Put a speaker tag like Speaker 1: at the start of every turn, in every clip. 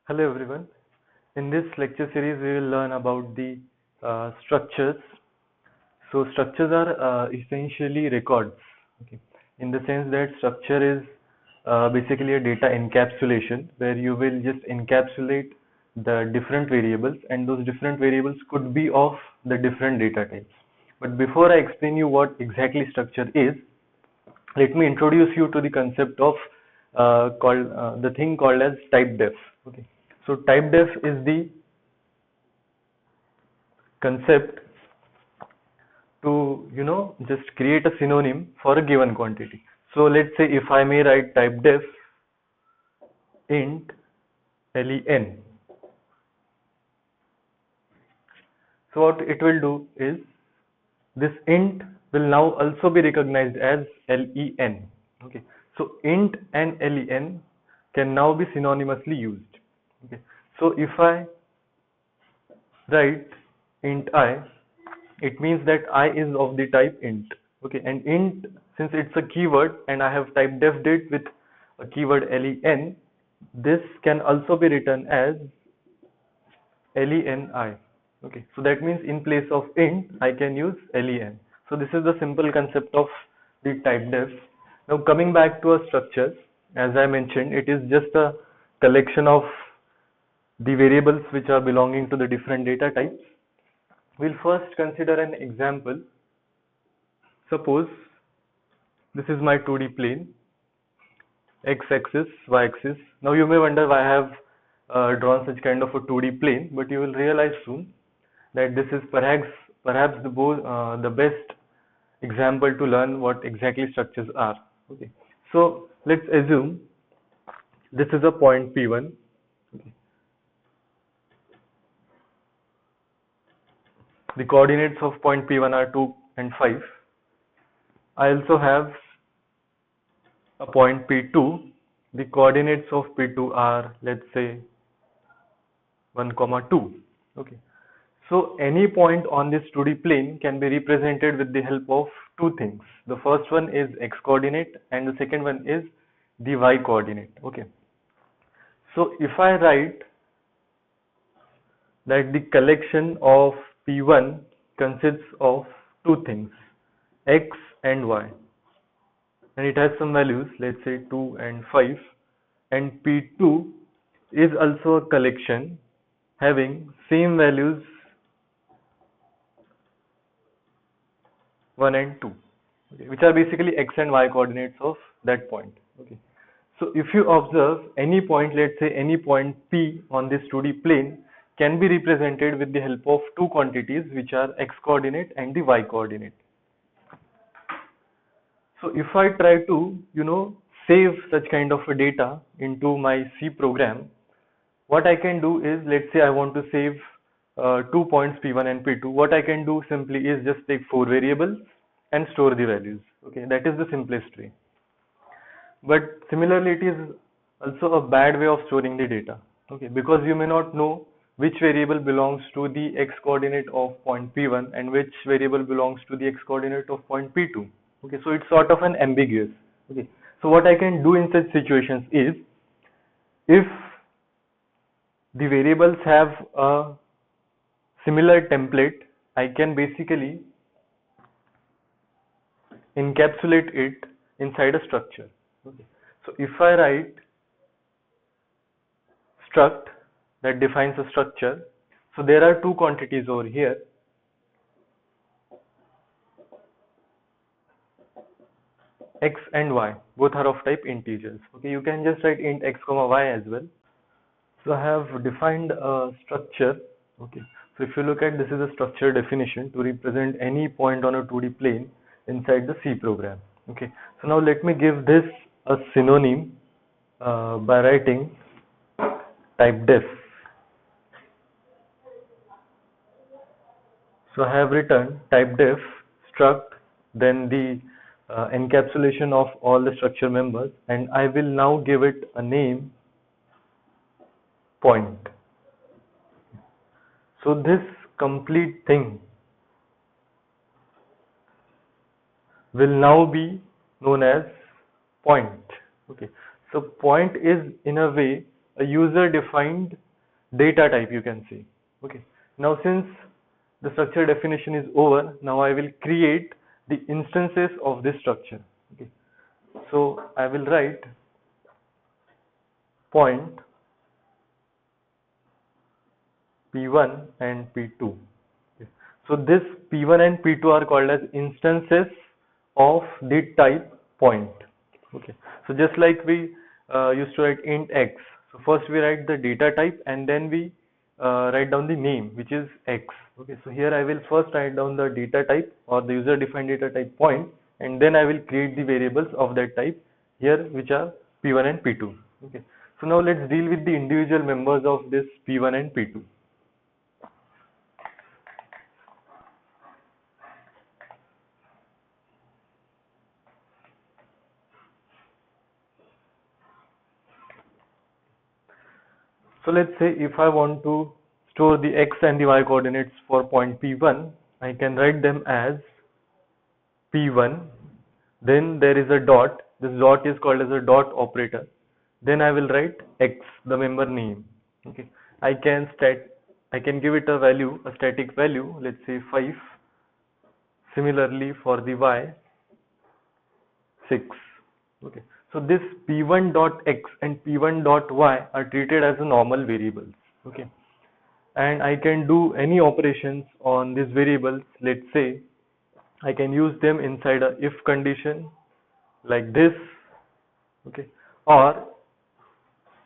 Speaker 1: Hello everyone. In this lecture series, we will learn about the structures. So structures are essentially records. Okay. In the sense that structure is basically a data encapsulation where you will just encapsulate the different variables, and those different variables could be of the different data types. But before I explain you what exactly structure is, let me introduce you to the concept of called the thing called as type def. Okay. So type def is the concept to just create a synonym for a given quantity. So let's say if I may write type def int len. So what it will do is this int will now also be recognized as len. Okay. So int and len can now be synonymously used. Okay. So if I write int I, it means that I is of the type int. Okay, and int, since it's a keyword and I have type def it with a keyword len, this can also be written as leni. Okay, so that means in place of int I can use len. So this is the simple concept of the type def. Now coming back to a structure, as I mentioned, it is just a collection of the variables which are belonging to the different data types. We'll first consider an example. Suppose this is my 2D plane, x-axis, y-axis. Now you may wonder why I have drawn such kind of a 2D plane, but you will realize soon that this is perhaps the best example to learn what exactly structures are. Okay. So let's assume this is a point P1. Okay. The coordinates of point P1 are 2 and 5. I also have a point P2. The coordinates of P2 are, let's say, 1 comma 2. Okay. So any point on this 2D plane can be represented with the help of two things. The first one is x coordinate and the second one is the y coordinate. Okay. So if I write that the collection of P1 consists of two things, x and y, and it has some values, let's say 2 and 5, and P2 is also a collection having same values 1 and 2, okay, which are basically x and y coordinates of that point. Okay. So if you observe any point, let's say any point P on this 2D plane can be represented with the help of two quantities which are x coordinate and the y coordinate. So if I try to, save such kind of a data into my C program, what I can do is, let's say I want to save 2 points P1 and P2. What I can do simply is just take 4 variables and store the values. Okay, that is the simplest way. But similarly, it is also a bad way of storing the data. Okay, because you may not know which variable belongs to the x coordinate of point P1 and which variable belongs to the x coordinate of point P2. Okay, so it's sort of an ambiguous. Okay, so what I can do in such situations is, if the variables have a similar template, I can basically encapsulate it inside a structure. Okay. So if I write struct that defines a structure, so there are two quantities over here. X and y, both are of type integers. Okay, you can just write int x comma y as well. So I have defined a structure. Okay, so if you look at, this is a structure definition to represent any point on a 2D plane inside the C program. Okay, so now let me give this a synonym by writing type def. So I have written type def struct, then the encapsulation of all the structure members, and I will now give it a name point. So this complete thing will now be known as point. Okay, so point is in a way a user defined data type, you can say. Okay, now since the structure definition is over, now I will create the instances of this structure. Okay, so I will write point P1 and P2. Okay. So this P1 and P2 are called as instances of the type point. Okay, so just like we used to write int x. So first we write the data type and then we write down the name, which is x. Okay, so here I will first write down the data type or the user defined data type point, and then I will create the variables of that type here, which are P1 and P2. Okay, so now let's deal with the individual members of this P1 and P2. So let's say if I want to store the x and the y coordinates for point P1, I can write them as P1, then there is a dot. This dot is called as a dot operator. Then I will write x, the member name. Okay, I can give it a value, a static value, let's say 5. Similarly for the y, 6. Okay, so this P1 dot x and P1 dot y are treated as a normal variables. Okay, and I can do any operations on these variables. Let's say I can use them inside a if condition like this. Okay, or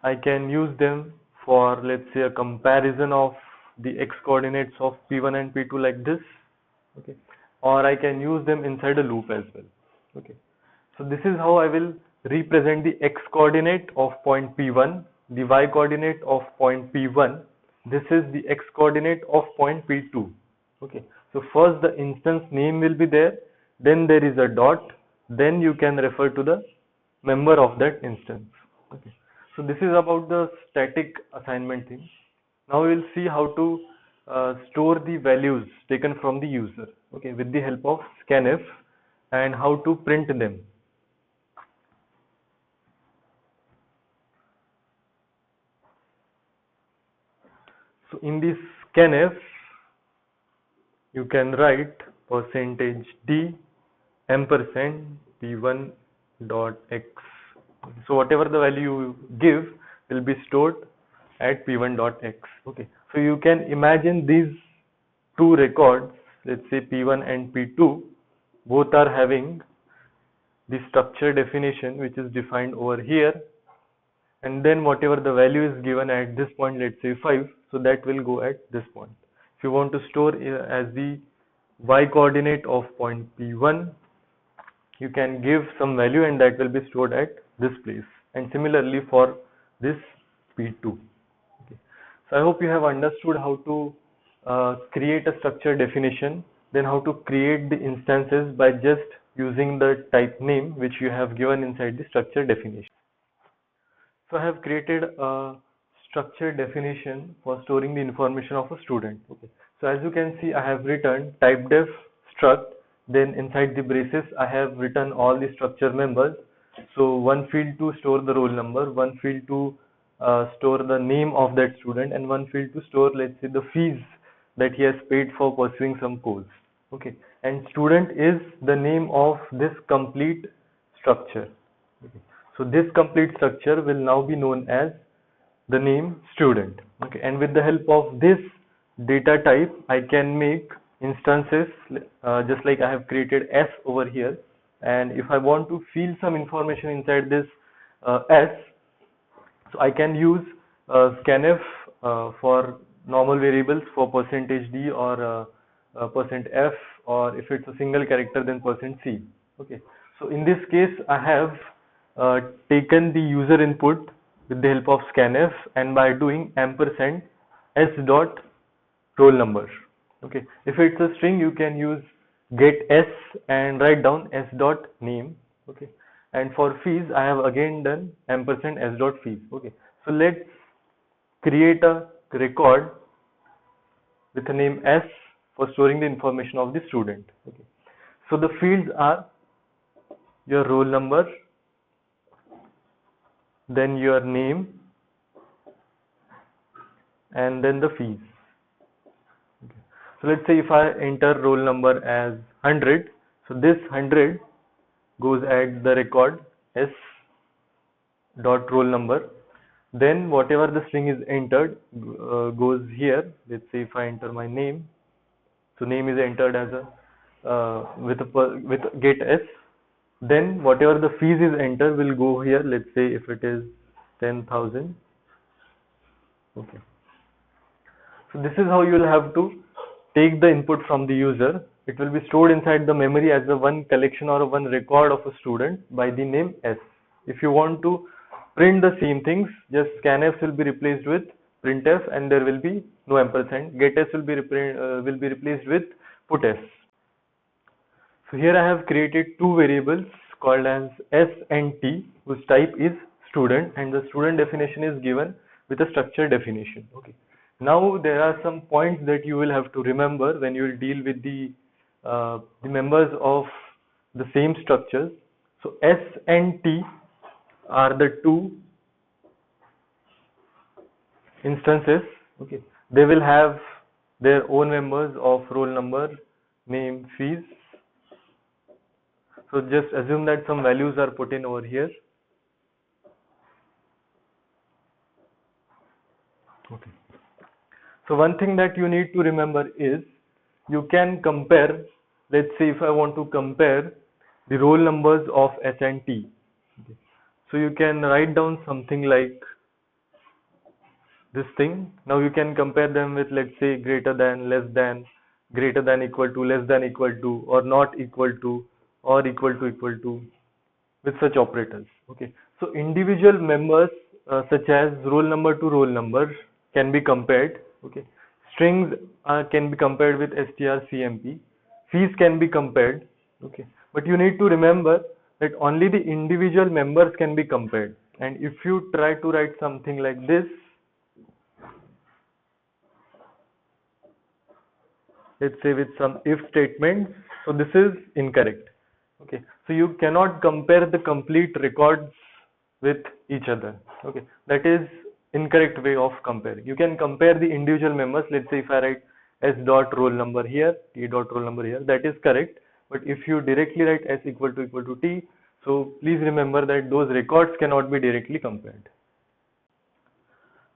Speaker 1: I can use them for, let's say, a comparison of the x coordinates of P1 and P2 like this. Okay, or I can use them inside a loop as well. Okay, so this is how I will represent the x coordinate of point P1, the y coordinate of point P1. This is the x coordinate of point P2. Okay, so first the instance name will be there, then there is a dot, then you can refer to the member of that instance. Okay, so this is about the static assignment thing. Now we will see how to store the values taken from the user. Okay, with the help of scanf, and how to print them. So in this scanf, you can write %d ampersand p1 dot x. So whatever the value you give will be stored at p1 dot x. Okay, so you can imagine these two records, let's say p1 and p2, both are having the structure definition which is defined over here, and then whatever the value is given at this point, let's say 5, so that will go at this point. If you want to store as the y coordinate of point P1, you can give some value and that will be stored at this place, and similarly for this P2. Okay. So I hope you have understood how to create a structure definition, then how to create the instances by just using the type name which you have given inside the structure definition. So I have created a structure definition for storing the information of a student. Okay. So as you can see, I have written typedef struct. Then inside the braces, I have written all the structure members. So one field to store the roll number, one field to store the name of that student, and one field to store, let's say, the fees that he has paid for pursuing some course. Okay. And student is the name of this complete structure. Okay. So this complete structure will now be known as the name student. Okay, and with the help of this data type, I can make instances just like I have created S over here. And if I want to fill some information inside this S, so I can use scanf for normal variables for %d or %f, or if it's a single character then %c. Okay, so in this case I have taken the user input with the help of scanf, and by doing ampersand s dot roll number. Okay, if it's a string, you can use get s and write down s dot name. Okay, and for fees, I have again done ampersand s dot fees. Okay, so let's create a record with the name s for storing the information of the student. Okay, so the fields are your roll number, then your name, and then the fees. Okay. So let's say if I enter roll number as 100, so this 100 goes at the record s dot roll number. Then whatever the string is entered goes here. Let's say if I enter my name, so name is entered as a with get s. Then whatever the fees is entered will go here. Let's say if it is 10,000. Okay. So this is how you will have to take the input from the user. It will be stored inside the memory as a one collection or a one record of a student by the name S. If you want to print the same things, just scanf will be replaced with printf and there will be no ampersand. GetS will be replaced with puts. So here I have created two variables called as s and t, whose type is student, and the student definition is given with a structure definition. Okay. Now there are some points that you will have to remember when you will deal with the members of the same structures. So S and T are the two instances. Okay, they will have their own members of roll number, name, fees. So just assume that some values are put in over here. Okay. So one thing that you need to remember is you can compare, let's say if I want to compare the roll numbers of S and T. Okay. So you can write down something like this thing. Now you can compare them with, let's say, greater than, less than, greater than equal to, less than equal to, or not equal to, or equal to, with such operators. Okay. So individual members such as roll number to roll number can be compared. Okay. Strings can be compared with strcmp. Fees can be compared. Okay. But you need to remember that only the individual members can be compared. And if you try to write something like this, let's say with some if statements, so this is incorrect. Okay. So you cannot compare the complete records with each other. Okay. That is incorrect way of comparing. You can compare the individual members. Let's say if I write s dot roll number here, t dot roll number here, that is correct. But if you directly write s equal to t, so please remember that those records cannot be directly compared.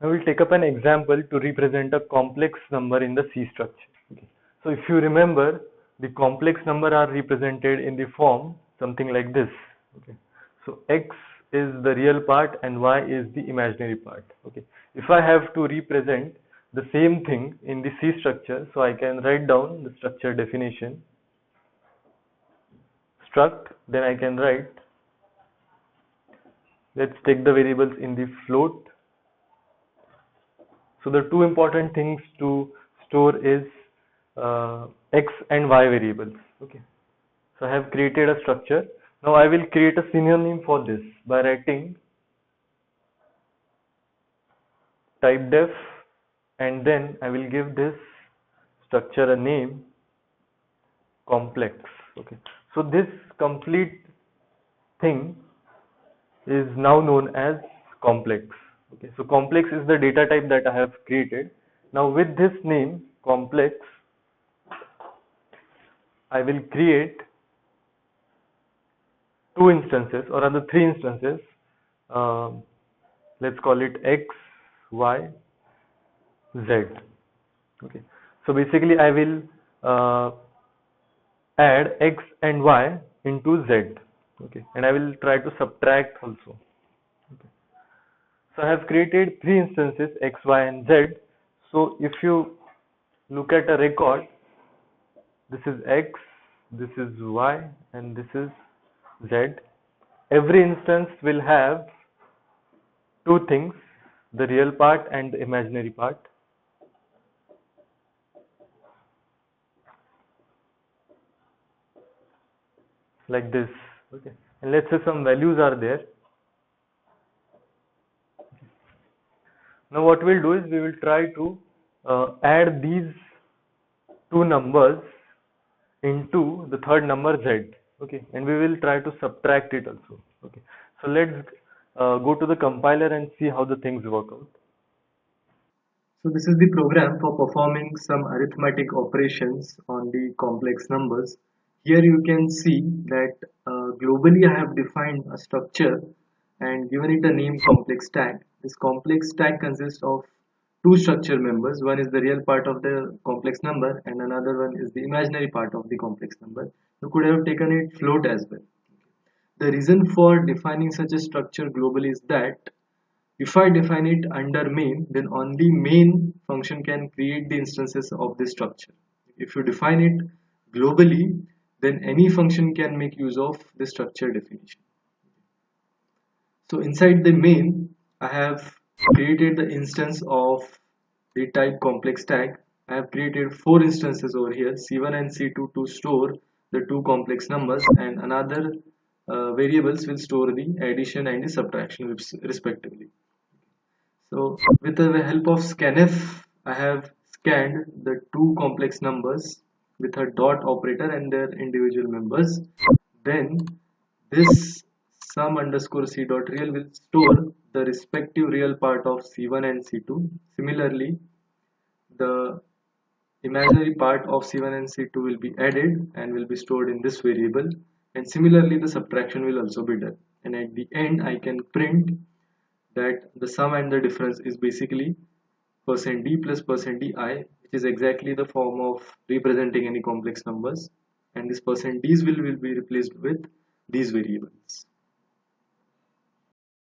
Speaker 1: Now we'll take up an example to represent a complex number in the C structure. Okay. So if you remember, the complex number are represented in the form something like this. Okay. So x is the real part and y is the imaginary part. Okay. If I have to represent the same thing in the C structure, so I can write down the structure definition, struct, then I can write, let's take the variables in the float. So the two important things to store is x and y variables. Okay. So I have created a structure. Now I will create a synonym for this by writing type def, and then I will give this structure a name, complex. Okay. So this complete thing is now known as complex. Okay. So complex is the data type that I have created. Now with this name complex, I will create two instances, or rather three instances. Let's call it x, y, z. Okay. So basically I will add x and y into z. Okay. And I will try to subtract also. Okay. So I have created three instances, x, y, and z. So if you look at a record, this is x, this is y, and this is z. Every instance will have two things, the real part and the imaginary part. Like this. Okay. And let's say some values are there. Now what we'll do is we will try to add these two numbers into the third number z. Okay. And we will try to subtract it also. Okay. So let's go to the compiler and see how the things work out. So this is the program for performing some arithmetic operations on the complex numbers. Here you can see that globally I have defined a structure and given it a name complex stack. This complex stack consists of two structure members. One is the real part of the complex number and another one is the imaginary part of the complex number. You could have taken it float as well. The reason for defining such a structure globally is that if I define it under main, then only main function can create the instances of this structure. If you define it globally, then any function can make use of the structure definition. So inside the main, I have created the instance of the type complex stack. I have created four instances over here, C1 and C2, to store the two complex numbers, and another variables will store the addition and the subtraction respectively. So with the help of scanf, I have scanned the two complex numbers with a dot operator and their individual members. Then this sum underscore c dot real will store the respective real part of c1 and c2. Similarly, the imaginary part of c1 and c2 will be added and will be stored in this variable. And similarly, the subtraction will also be done. And at the end, I can print that the sum and the difference is basically %d plus %di, which is exactly the form of representing any complex numbers, and this %d's will be replaced with these variables.